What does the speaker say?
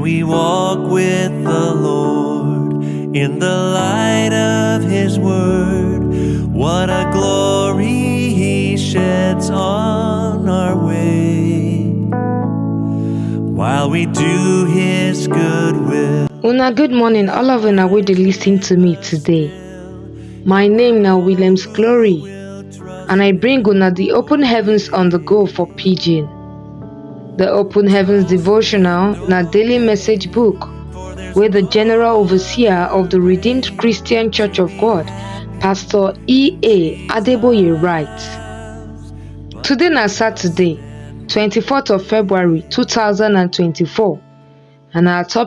we walk with the Lord in the light of His word. What a glory He sheds on our way, while we do His good will. Good morning, all of you wey dey listen to me today. My name na Williams Glory, and I bring una the Open Heavens on the go for Pidgin. The Open Heavens Devotional na daily message book where the General Overseer of the Redeemed Christian Church of God, Pastor E.A. Adeboye writes. Today na Saturday, 24th of February 2024, and our topic